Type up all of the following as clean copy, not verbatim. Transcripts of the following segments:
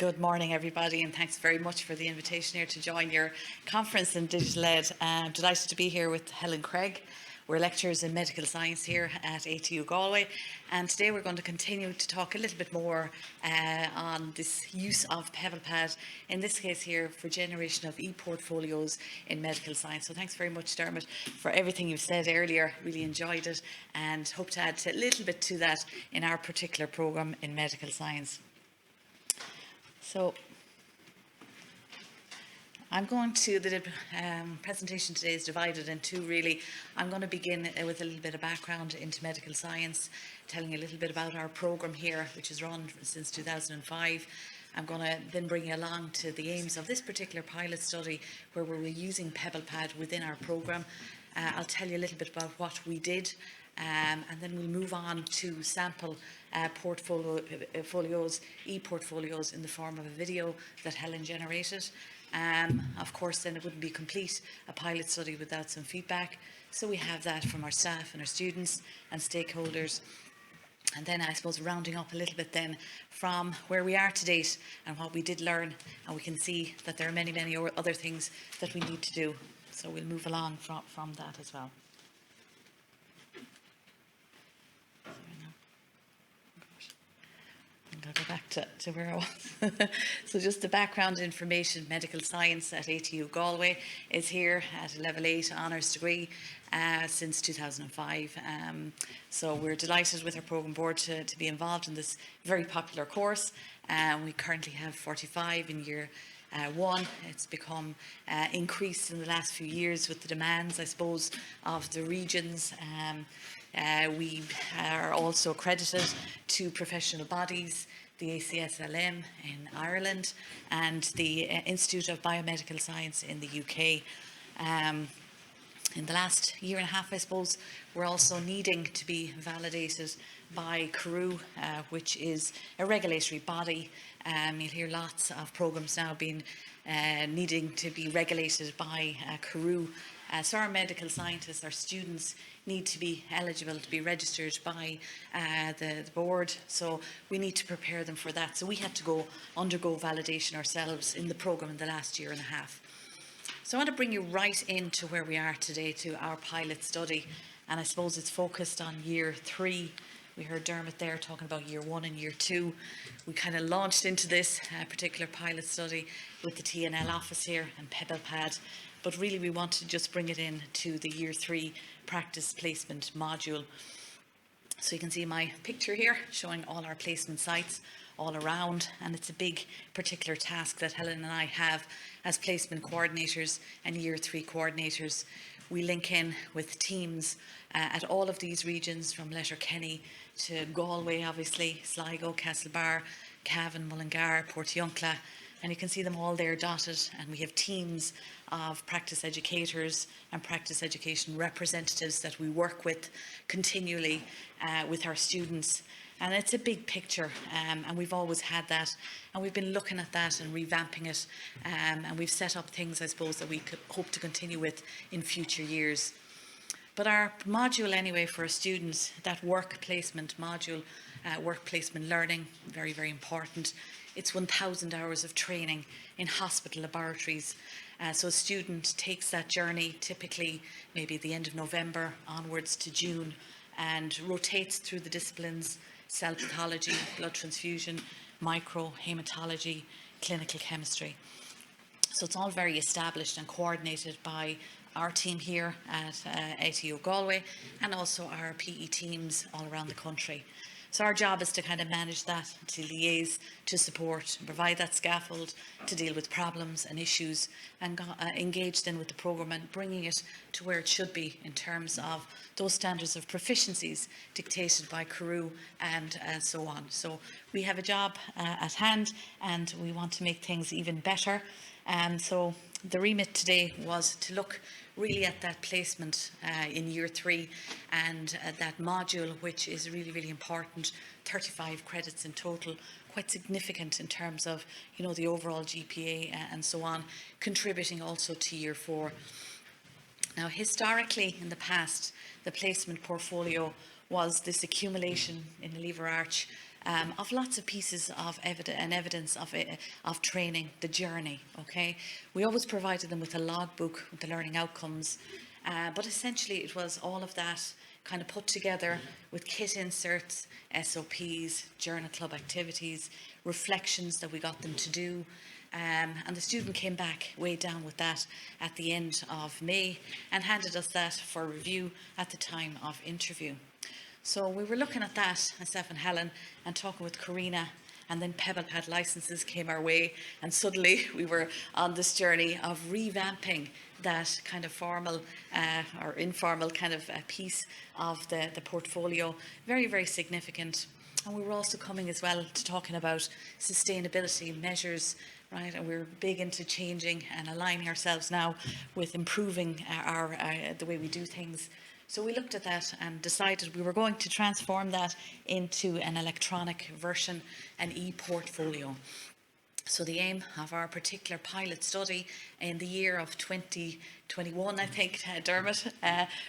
Good morning, everybody, and thanks very much for the invitation here to join your conference in DigitalEd. I'm delighted to be here with Helen Cregg. We're lecturers in medical science here at ATU Galway, and today we're going to continue to talk a little bit more on this use of Pebblepad, in this case here for generation of ePortfolios in medical science. So thanks very much, Dermot, for everything you've said earlier. Really enjoyed it and hope to add a little bit to that in our particular programme in medical science. So I'm going to, the presentation today is divided in two really. I'm going to begin with a little bit of background into medical science, telling you a little bit about our programme here, which has run since 2005. I'm going to then bring you along to the aims of this particular pilot study where we're using Pebblepad within our programme. I'll tell you a little bit about what we did, and then we'll move on to sample ePortfolios in the form of a video that Helen generated. Of course, then it wouldn't be complete, a pilot study, without some feedback. So we have that from our staff and our students and stakeholders. And then I suppose rounding up a little bit then from where we are to date and what we did learn, and we can see that there are many, many other things that we need to do. So we'll move along from that as well. I'll go back to where I was. So just the background information: medical science at ATU Galway is here at a level 8 honours degree since 2005. So we're delighted with our programme board to be involved in this very popular course. We currently have 45 in year 1. It's become increased in the last few years with the demands, I suppose, of the regions. We are also accredited to professional bodies, the ACSLM in Ireland and the Institute of Biomedical Science in the UK. In the last year and a half, I suppose, we're also needing to be validated by Cregg, which is a regulatory body. You'll hear lots of programmes now being needing to be regulated by Cregg. So our medical scientists, our students, need to be eligible to be registered by the board. So we need to prepare them for that. So we had to undergo validation ourselves in the programme in the last year and a half. So I want to bring you right into where we are today, to our pilot study. And I suppose it's focused on year 3. We heard Dermot there talking about year 1 and year 2. We kind of launched into this particular pilot study with the TNL office here and Pebblepad. But really we want to just bring it in to the year 3 practice placement module. So you can see my picture here showing all our placement sites all around, and it's a big particular task that Helen and I have as placement coordinators and year 3 coordinators. We link in with teams at all of these regions, from Letterkenny to Galway, obviously, Sligo, Castlebar, Cavan, Mullingar, Portiuncula, and you can see them all there dotted. And we have teams of practice educators and practice education representatives that we work with continually with our students. And it's a big picture, and we've always had that, and we've been looking at that and revamping it, and we've set up things, I suppose, that we could hope to continue with in future years. But our module anyway for our students, that work placement module, work placement learning, very, very important. It's 1,000 hours of training in hospital laboratories. So a student takes that journey typically maybe at the end of November onwards to June, and rotates through the disciplines: cell pathology, blood transfusion, microhematology, clinical chemistry. So it's all very established and coordinated by our team here at ATU Galway, and also our PE teams all around the country. So our job is to kind of manage that, to liaise, to support, and provide that scaffold to deal with problems and issues, and engage then with the programme and bringing it to where it should be in terms of those standards of proficiencies dictated by Cregg and so on. So we have a job at hand, and we want to make things even better. So the remit today was to look really at that placement in year 3 and that module, which is really, really important. 35 credits in total, quite significant in terms of, you know, the overall GPA and so on, contributing also to year 4. Now, historically in the past, the placement portfolio was this accumulation in the lever arch of lots of pieces of evidence of training, the journey, okay? We always provided them with a logbook with the learning outcomes, but essentially it was all of that kind of put together with kit inserts, SOPs, journal club activities, reflections that we got them to do. And the student came back way down with that at the end of May and handed us that for review at the time of interview. So we were looking at that, myself and Helen, and talking with Karina, and then Pebblepad licenses came our way, and suddenly we were on this journey of revamping that kind of formal or informal kind of piece of the portfolio. Very, very significant. And we were also coming as well to talking about sustainability measures, right? And we're big into changing and aligning ourselves now with improving our the way we do things. So we looked at that and decided we were going to transform that into an electronic version, an ePortfolio. So the aim of our particular pilot study in the year of 2021, I think, Dermot,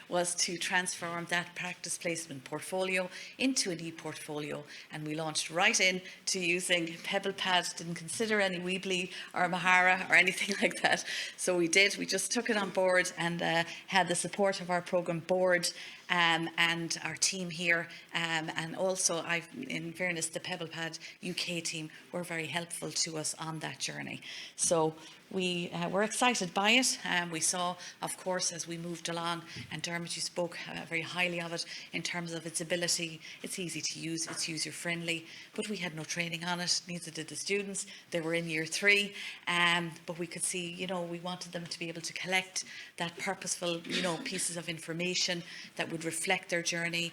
was to transform that practice placement portfolio into an e-portfolio. And we launched right in to using Pebblepad, didn't consider any Weebly or Mahara or anything like that. So we did, we just took it on board and had the support of our program board and our team here, and also, in fairness, the Pebblepad UK team were very helpful to us on that journey. So we were excited by it. We saw, of course, as we moved along, and Dermot, you spoke very highly of it in terms of its ability. It's easy to use, it's user-friendly, but we had no training on it, neither did the students. They were in year 3, but we could see, you know, we wanted them to be able to collect that purposeful, you know, pieces of information that would reflect their journey,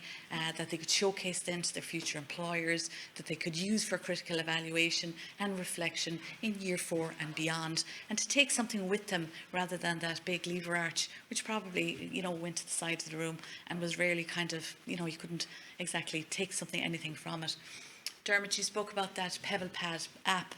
that they could showcase then to their future employers, that they could use for critical evaluation and reflection in year 4 and beyond, and to take something with them rather than that big lever arch, which probably, you know, went to the side of the room and was rarely kind of, you know, you couldn't exactly take anything from it. Dermot, you spoke about that Pebblepad app,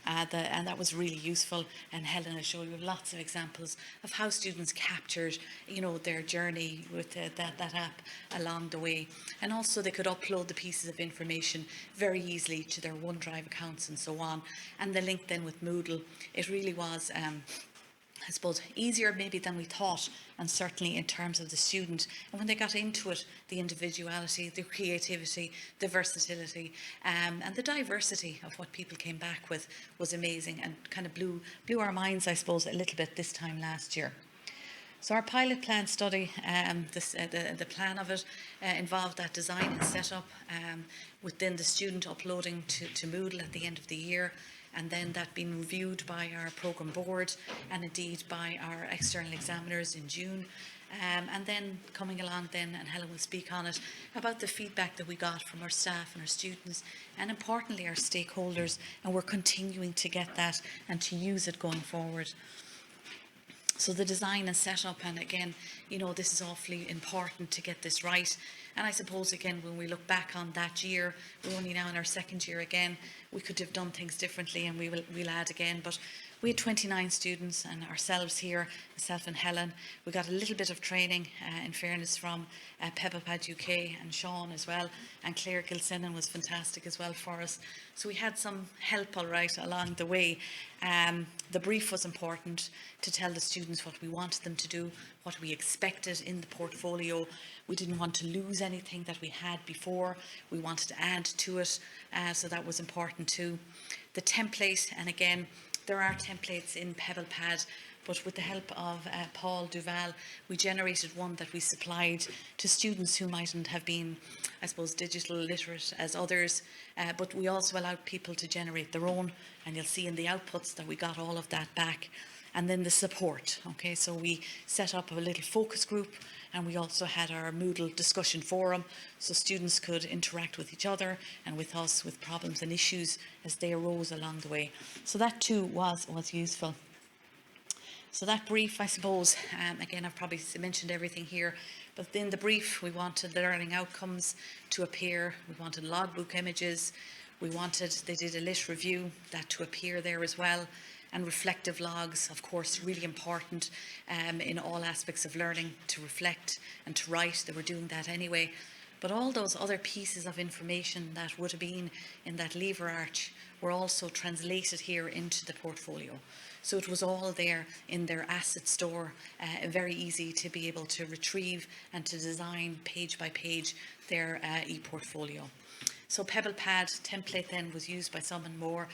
and that was really useful, and Helen will show you lots of examples of how students captured, you know, their journey with that app along the way. And also they could upload the pieces of information very easily to their OneDrive accounts and so on. And the link then with Moodle, it really was I suppose, easier maybe than we thought, and certainly in terms of the student. And when they got into it, the individuality, the creativity, the versatility, and the diversity of what people came back with was amazing, and kind of blew our minds, I suppose, a little bit this time last year. So our pilot plan study, the plan of it involved that design and setup within the student uploading to Moodle at the end of the year, and then that being reviewed by our programme board and indeed by our external examiners in June. And then coming along then, and Helen will speak on it, about the feedback that we got from our staff and our students, and importantly our stakeholders, and we're continuing to get that and to use it going forward. So the design and setup, and again, you know, this is awfully important to get this right. And I suppose, again, when we look back on that year, we're only now in our 2nd year again, we could have done things differently, and we'll add again. But we had 29 students, and ourselves here, myself and Helen, we got a little bit of training, in fairness, from Pebblepad UK and Sean as well, and Claire Gilsenan was fantastic as well for us. So we had some help, all right, along the way. The brief was important to tell the students what we wanted them to do, what we expected in the portfolio. We didn't want to lose anything that we had before. We wanted to add to it, so that was important too. The template, and again, there are templates in Pebblepad, but with the help of Paul Duval, we generated one that we supplied to students who mightn't have been, I suppose, digital literate as others, but we also allowed people to generate their own, and you'll see in the outputs that we got all of that back. And then the support, okay, so we set up a little focus group, and we also had our Moodle discussion forum, so students could interact with each other and with us with problems and issues as they arose along the way. So that too was useful. So that brief, I suppose, again, I've probably mentioned everything here, but in the brief, we wanted the learning outcomes to appear, we wanted logbook images, we wanted, they did a lit review, that to appear there as well, and reflective logs, of course, really important in all aspects of learning, to reflect and to write. They were doing that anyway. But all those other pieces of information that would have been in that lever arch were also translated here into the portfolio. So it was all there in their asset store, very easy to be able to retrieve and to design page by page their ePortfolio. So Pebblepad template then was used by some and more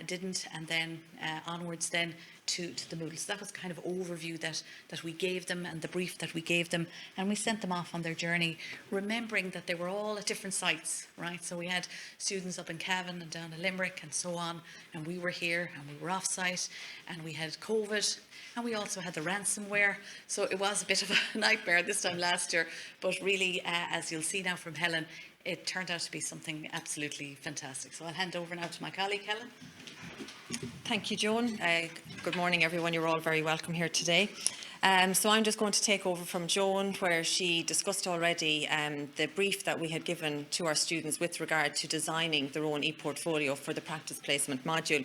didn't, and then onwards then to the Moodle. So that was kind of overview that we gave them and the brief that we gave them, and we sent them off on their journey, remembering that they were all at different sites, right? So we had students up in Cavan and down in Limerick and so on, and we were here and we were off site, and we had COVID, and we also had the ransomware. So it was a bit of a nightmare this time last year, but really, as you'll see now from Helen, it turned out to be something absolutely fantastic. So I'll hand over now to my colleague, Helen. Thank you, Joan. Good morning, everyone. You're all very welcome here today. So I'm just going to take over from Joan, where she discussed already the brief that we had given to our students with regard to designing their own ePortfolio for the practice placement module.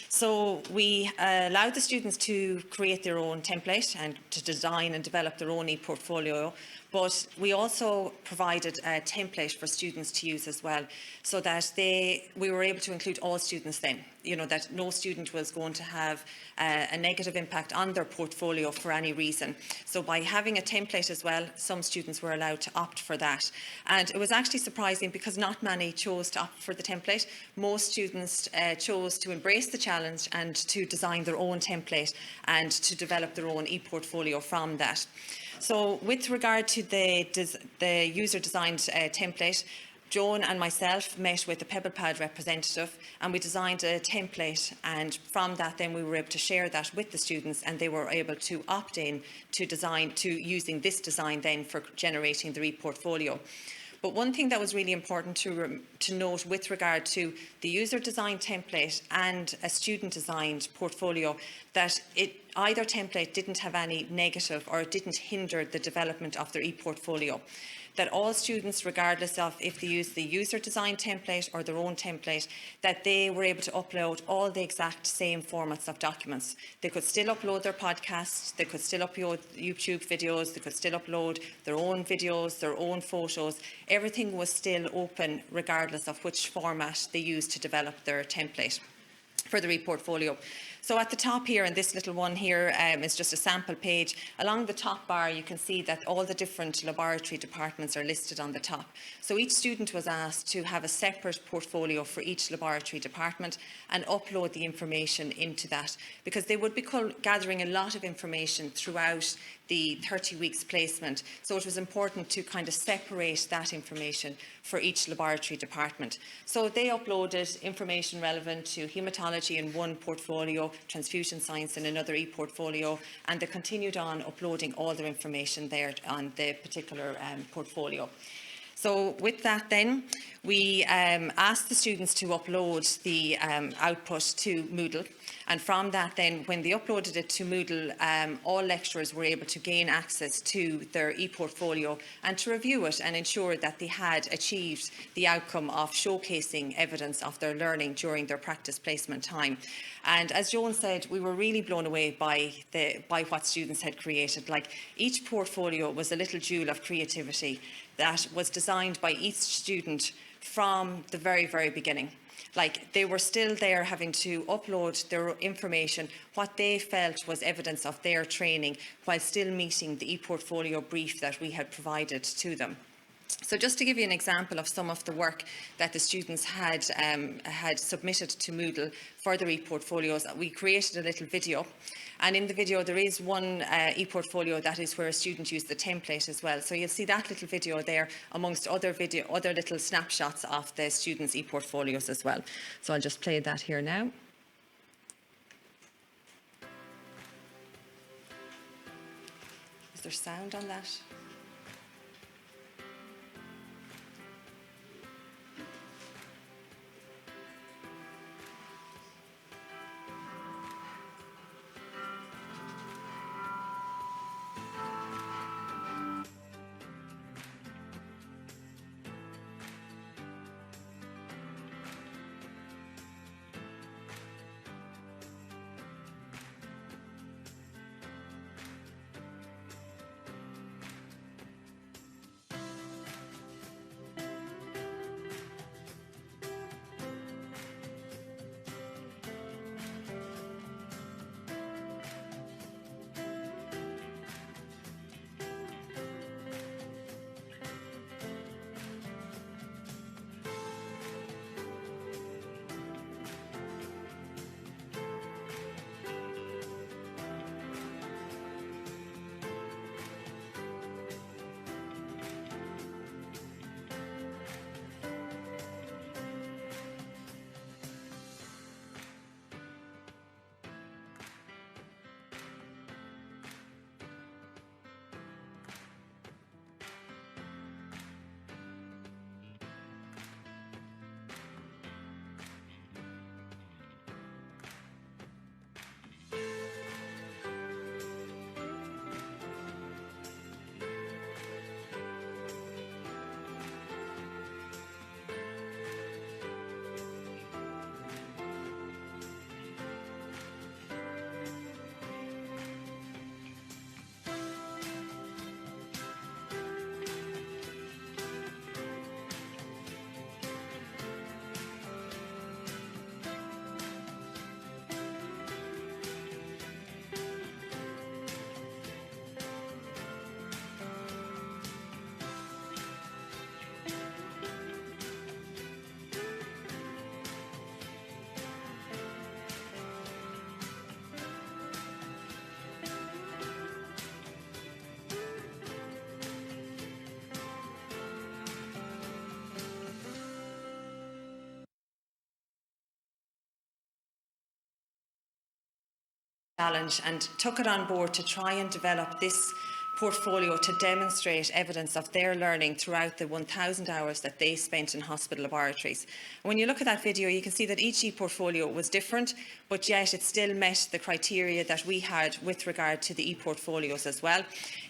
So we allowed the students to create their own template and to design and develop their own ePortfolio, but we also provided a template for students to use as well, so that we were able to include all students then, that no student was going to have a negative impact on their portfolio for any reason. So by having a template as well, some students were allowed to opt for that. And it was actually surprising because not many chose to opt for the template. Most students chose to embrace the challenge and to design their own template and to develop their own ePortfolio from that. So with regard to the user-designed template, Joan and myself met with the Pebblepad representative and we designed a template, and from that then we were able to share that with the students and they were able to opt in to using this design then for generating their ePortfolio. But one thing that was really important to note with regard to the user-designed template and a student-designed portfolio, that either template didn't have any negative or it didn't hinder the development of their ePortfolio. That all students, regardless of if they use the user-designed template or their own template, that they were able to upload all the exact same formats of documents. They could still upload their podcasts, they could still upload YouTube videos, they could still upload their own videos, their own photos. Everything was still open regardless of which format they used to develop their template for the ePortfolio. So at the top here, and this little one here is just a sample page. Along the top bar, you can see that all the different laboratory departments are listed on the top. So each student was asked to have a separate portfolio for each laboratory department and upload the information into that, because they would be gathering a lot of information throughout the 30 weeks placement. So it was important to kind of separate that information for each laboratory department. So they uploaded information relevant to haematology in one portfolio, transfusion science in another ePortfolio, and they continued on uploading all their information there on the particular portfolio. So with that then, we asked the students to upload the output to Moodle. And from that then, when they uploaded it to Moodle, all lecturers were able to gain access to their ePortfolio and to review it and ensure that they had achieved the outcome of showcasing evidence of their learning during their practice placement time. And as Joan said, we were really blown away by what students had created. Like, each portfolio was a little jewel of creativity that was designed by each student from the very, very beginning. Like, they were still there having to upload their information, what they felt was evidence of their training, while still meeting the ePortfolio brief that we had provided to them. So just to give you an example of some of the work that the students had submitted to Moodle for their ePortfolios, we created a little video. And in the video, there is one ePortfolio that is where a student used the template as well. So you'll see that little video there amongst other little snapshots of the students' ePortfolios as well. So I'll just play that here now. Is there sound on that? challenge and took it on board to try and develop this portfolio to demonstrate evidence of their learning throughout the 1,000 hours that they spent in hospital laboratories. And when you look at that video, you can see that each ePortfolio was different, but yet it still met the criteria that we had with regard to the ePortfolios as well.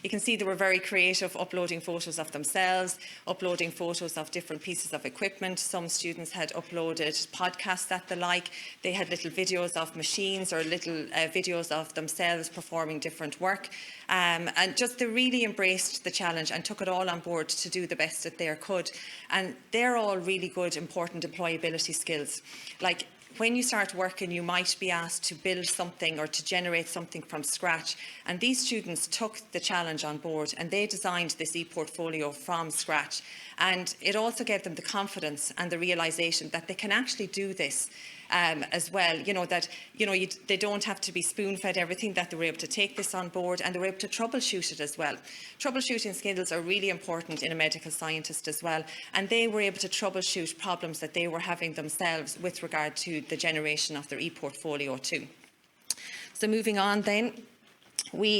You can see they were very creative, uploading photos of themselves, uploading photos of different pieces of equipment. Some students had uploaded podcasts that they like. They had little videos of machines or little videos of themselves performing different work. And just they really embraced the challenge and took it all on board to do the best that they could. And they're all really good, important employability skills. Like, when you start working, you might be asked to build something or to generate something from scratch. And these students took the challenge on board and they designed this ePortfolio from scratch. And it also gave them the confidence and the realisation that they can actually do this as well. They don't have to be spoon-fed everything, that they were able to take this on board and they were able to troubleshoot it as well. Troubleshooting skills are really important in a medical scientist as well. And they were able to troubleshoot problems that they were having themselves with regard to the generation of their ePortfolio too. So moving on then.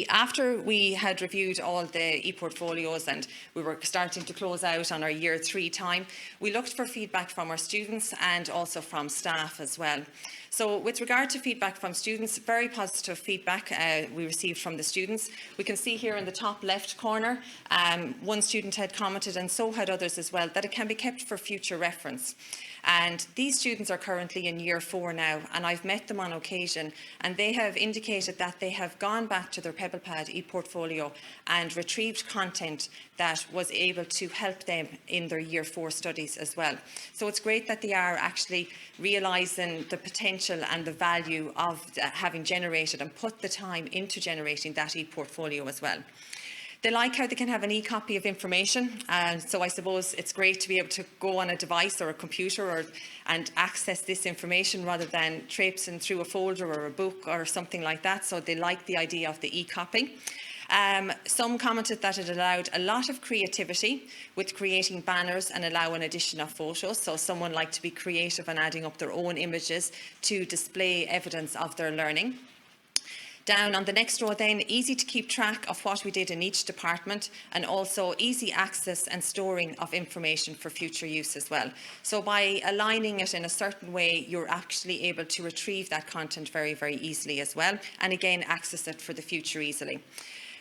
After we had reviewed all the ePortfolios and we were starting to close out on our year 3 time, we looked for feedback from our students and also from staff as well. So with regard to feedback from students, very positive feedback we received from the students. We can see here in the top left corner, one student had commented, and so had others as well, that it can be kept for future reference. And these students are currently in year 4 now, and I've met them on occasion, and they have indicated that they have gone back to their Pebblepad ePortfolio and retrieved content that was able to help them in their year 4 studies as well. So it's great that they are actually realising the potential and the value of having generated and put the time into generating that ePortfolio as well. They like how they can have an e-copy of information, and so I suppose it's great to be able to go on a device or a computer and access this information rather than traipsing through a folder or a book or something like that. So they like the idea of the e-copy. Some commented that it allowed a lot of creativity with creating banners and allowing addition of photos. So someone liked to be creative and adding up their own images to display evidence of their learning. Down on the next row then, easy to keep track of what we did in each department, and also easy access and storing of information for future use as well. So by aligning it in a certain way, you're actually able to retrieve that content very, very easily as well, and again access it for the future easily.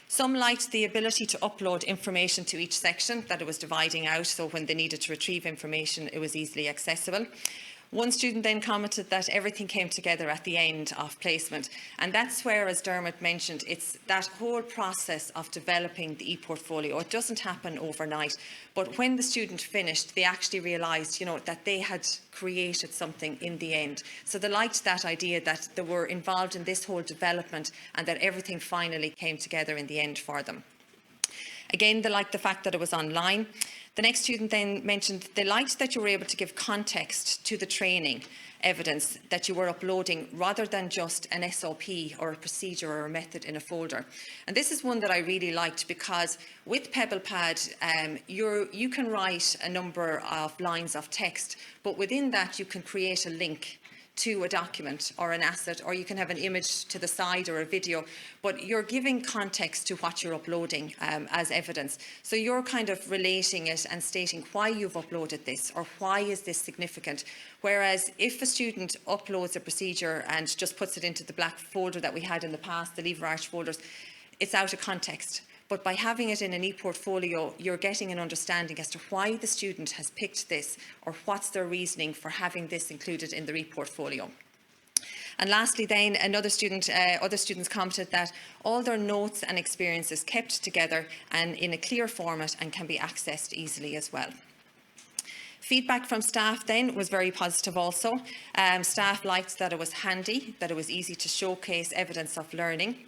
Some liked the ability to upload information to each section, that it was dividing out, so when they needed to retrieve information it was easily accessible. One student then commented that everything came together at the end of placement, and that's where, as Dermot mentioned, it's that whole process of developing the ePortfolio. It doesn't happen overnight, but when the student finished, they actually realised, that they had created something in the end. So they liked that idea that they were involved in this whole development and that everything finally came together in the end for them. Again, they liked the fact that it was online. The next student then mentioned they liked that you were able to give context to the training evidence that you were uploading rather than just an SOP or a procedure or a method in a folder. And this is one that I really liked because with Pebblepad, you can write a number of lines of text, but within that you can create a link to a document or an asset, or you can have an image to the side or a video, but you're giving context to what you're uploading as evidence. So you're kind of relating it and stating why you've uploaded this or why is this significant. Whereas if a student uploads a procedure and just puts it into the black folder that we had in the past, the lever arch folders, it's out of context. But by having it in an ePortfolio, you're getting an understanding as to why the student has picked this or what's their reasoning for having this included in their ePortfolio. And lastly then, other students commented that all their notes and experiences kept together and in a clear format and can be accessed easily as well. Feedback from staff then was very positive also. Staff liked that it was handy, that it was easy to showcase evidence of learning.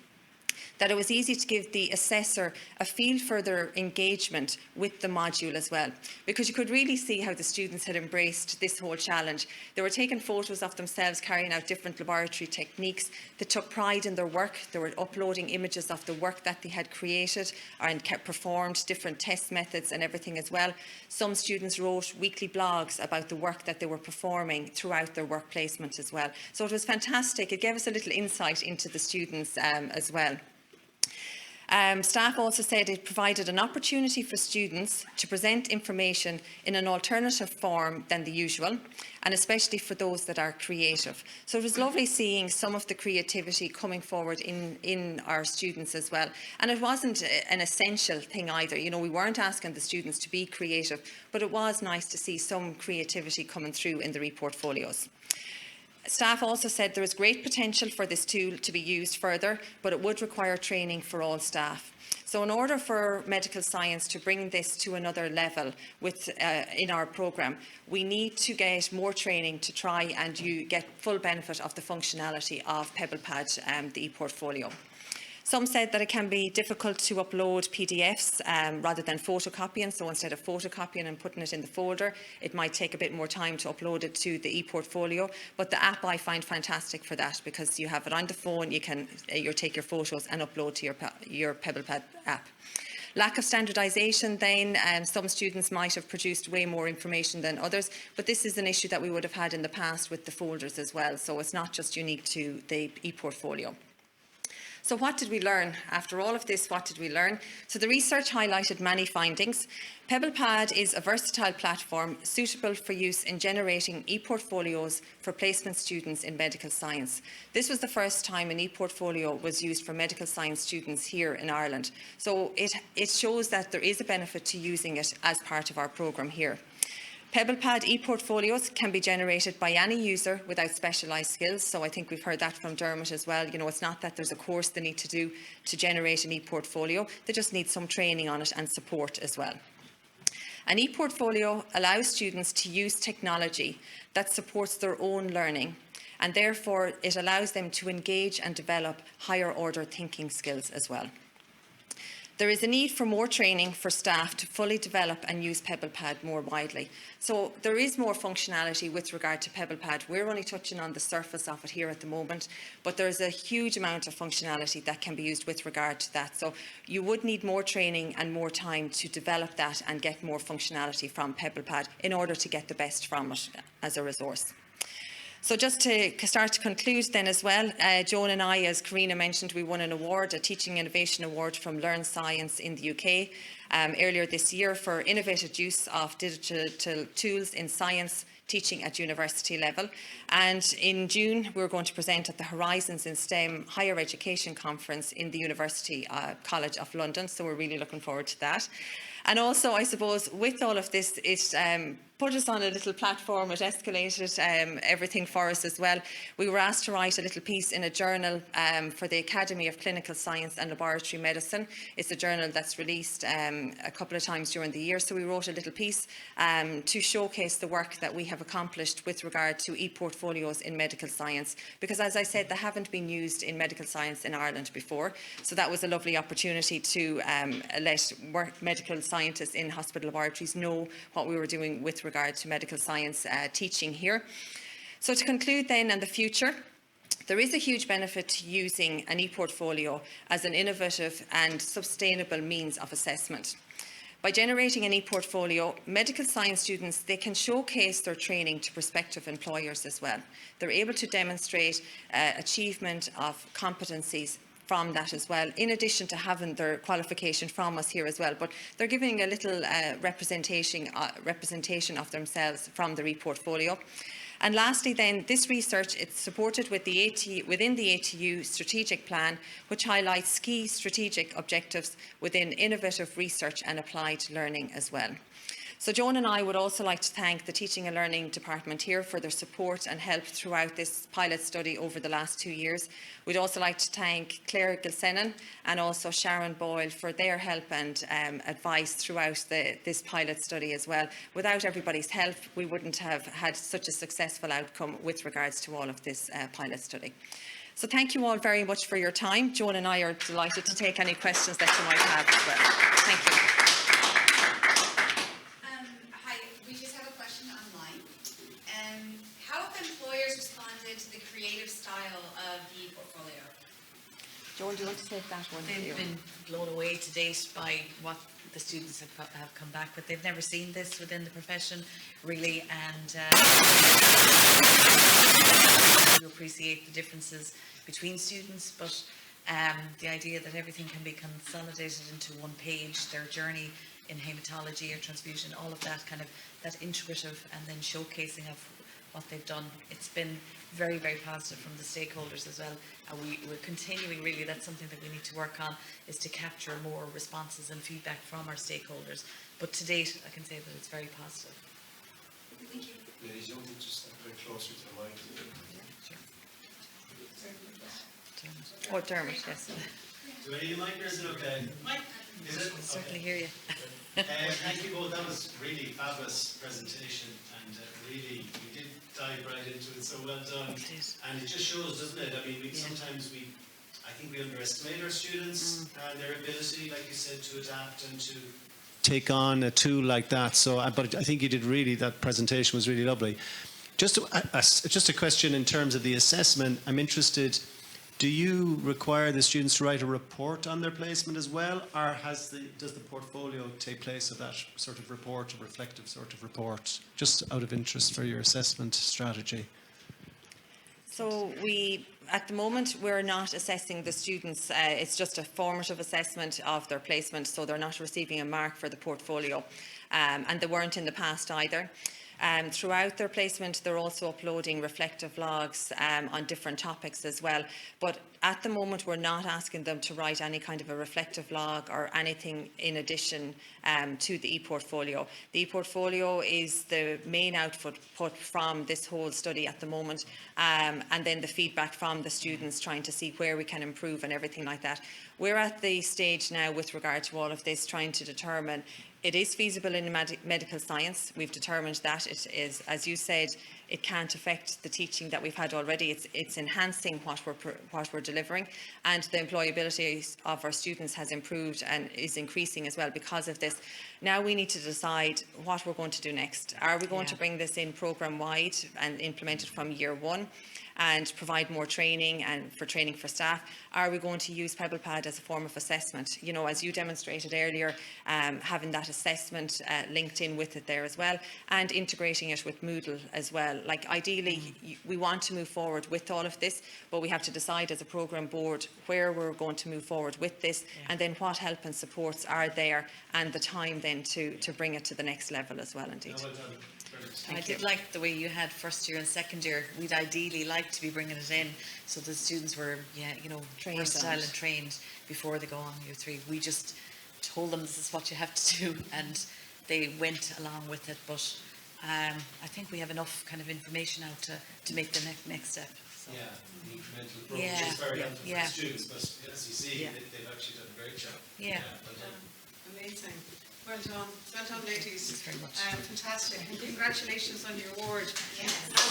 that it was easy to give the assessor a feel for their engagement with the module as well, because you could really see how the students had embraced this whole challenge. They were taking photos of themselves carrying out different laboratory techniques. They took pride in their work. They were uploading images of the work that they had created and performed, different test methods and everything as well. Some students wrote weekly blogs about the work that they were performing throughout their work placement as well. So it was fantastic. It gave us a little insight into the students as well. Staff also said it provided an opportunity for students to present information in an alternative form than the usual, and especially for those that are creative. So it was lovely seeing some of the creativity coming forward in our students as well. And it wasn't an essential thing either. You know, we weren't asking the students to be creative, but it was nice to see some creativity coming through in the ePortfolios. Staff also said there is great potential for this tool to be used further, but it would require training for all staff. So in order for medical science to bring this to another level in our programme, we need to get more training to try and get full benefit of the functionality of Pebblepad, the ePortfolio. Some said that it can be difficult to upload PDFs rather than photocopying. So instead of photocopying and putting it in the folder, it might take a bit more time to upload it to the ePortfolio. But the app I find fantastic for that, because you have it on the phone, you can take your photos and upload to your Pebblepad app. Lack of standardisation then, some students might have produced way more information than others, but this is an issue that we would have had in the past with the folders as well. So it's not just unique to the ePortfolio. So what did we learn? After all of this, what did we learn? So the research highlighted many findings. Pebblepad is a versatile platform suitable for use in generating ePortfolios for placement students in medical science. This was the first time an ePortfolio was used for medical science students here in Ireland. So it shows that there is a benefit to using it as part of our programme here. Pebblepad ePortfolios can be generated by any user without specialised skills. So I think we've heard that from Dermot as well. You know, it's not that there's a course they need to do to generate an ePortfolio. They just need some training on it and support as well. An ePortfolio allows students to use technology that supports their own learning, and therefore it allows them to engage and develop higher order thinking skills as well. There is a need for more training for staff to fully develop and use Pebblepad more widely. So there is more functionality with regard to Pebblepad. We're only touching on the surface of it here at the moment, but there is a huge amount of functionality that can be used with regard to that. So you would need more training and more time to develop that and get more functionality from Pebblepad in order to get the best from it as a resource. So just to start to conclude then as well, Joan and I, as Karina mentioned, we won an award, a Teaching Innovation Award from Learn Science in the UK earlier this year for innovative use of digital tools in science teaching at university level. And in June, we're going to present at the Horizons in STEM Higher Education Conference in the University College of London. So we're really looking forward to that. And also, I suppose, with all of this, it put us on a little platform. It escalated everything for us as well. We were asked to write a little piece in a journal for the Academy of Clinical Science and Laboratory Medicine. It's a journal that's released a couple of times during the year. So we wrote a little piece to showcase the work that we have accomplished with regard to ePortfolios in medical science. Because, as I said, they haven't been used in medical science in Ireland before. So that was a lovely opportunity to let medical scientists in hospital laboratories know what we were doing with regard to medical science teaching here. So to conclude then, in the future, there is a huge benefit to using an ePortfolio as an innovative and sustainable means of assessment. By generating an ePortfolio, medical science students, they can showcase their training to prospective employers as well. They're able to demonstrate achievement of competencies from that as well, in addition to having their qualification from us here as well. But they're giving a little representation of themselves from their ePortfolio. And lastly then, this research, it's supported with within the ATU strategic plan, which highlights key strategic objectives within innovative research and applied learning as well. So Joan and I would also like to thank the Teaching and Learning Department here for their support and help throughout this pilot study over the last 2 years. We'd also like to thank Claire Gilsenan and also Sharon Boyle for their help and advice throughout this pilot study as well. Without everybody's help, we wouldn't have had such a successful outcome with regards to all of this pilot study. So thank you all very much for your time. Joan and I are delighted to take any questions that you might have as well. Thank you. Hi, we just have a question online. How have employers responded to the creative style of the portfolio? Joan, do you want to take that one? They've been blown away to date by what the students have come back with. They've never seen this within the profession, really, and you appreciate the differences between students, but the idea that everything can be consolidated into one page, their journey in haematology or transfusion, all of that kind of, that integrative and then showcasing of what they've done. It's been very, very positive from the stakeholders as well. And we're continuing, really, that's something that we need to work on, is to capture more responses and feedback from our stakeholders. But to date, I can say that it's very positive. Thank you. Ladies, you want to just stand very closer to the mic. Or Dermot, yes. Do I need a mic or is it okay? Mic? Is it? I certainly hear you. Thank you both. That was really fabulous presentation, and really you did dive right into it. So well done. And it just shows, doesn't it? I mean, sometimes I think we underestimate our students and their ability, like you said, to adapt and to take on a tool like that. So, but I think you did really. That presentation was really lovely. Just a question in terms of the assessment. I'm interested. Do you require the students to write a report on their placement as well, or does the portfolio take place of that sort of report, a reflective sort of report, just out of interest for your assessment strategy? So at the moment, we're not assessing the students. It's just a formative assessment of their placement, so they're not receiving a mark for the portfolio, and they weren't in the past either. Throughout their placement, they're also uploading reflective logs on different topics as well. But at the moment, we're not asking them to write any kind of a reflective log or anything in addition to the ePortfolio. The ePortfolio is the main output from this whole study at the moment, and then the feedback from the students trying to see where we can improve and everything like that. We're at the stage now with regard to all of this, trying to determine it is feasible in medical science. We've determined that it is, as you said, it can't affect the teaching that we've had already. It's enhancing what we're delivering, and the employability of our students has improved and is increasing as well because of this. Now we need to decide what we're going to do next. Are we going to bring this in programme-wide and implement it from year one and provide more training and for training for staff? Are we going to use Pebblepad as a form of assessment? You know, as you demonstrated earlier, having that assessment linked in with it there as well, and integrating it with Moodle as well. Like ideally, we want to move forward with all of this, but we have to decide as a programme board where we're going to move forward with this, and then what help and supports are there, and the time then to bring it to the next level as well, indeed. I did like the way you had first year and second year. We'd ideally like to be bringing it in so the students were, Trained versatile and trained before they go on year 3. We just told them this is what you have to do, and they went along with it. But I think we have enough kind of information now to make the next step. So. Yeah, the incremental approach is very helpful for the students, but as you see, they've actually done a great job. Yeah. Amazing. Well done, ladies. Thanks very much. Fantastic. And congratulations on your award. Yes.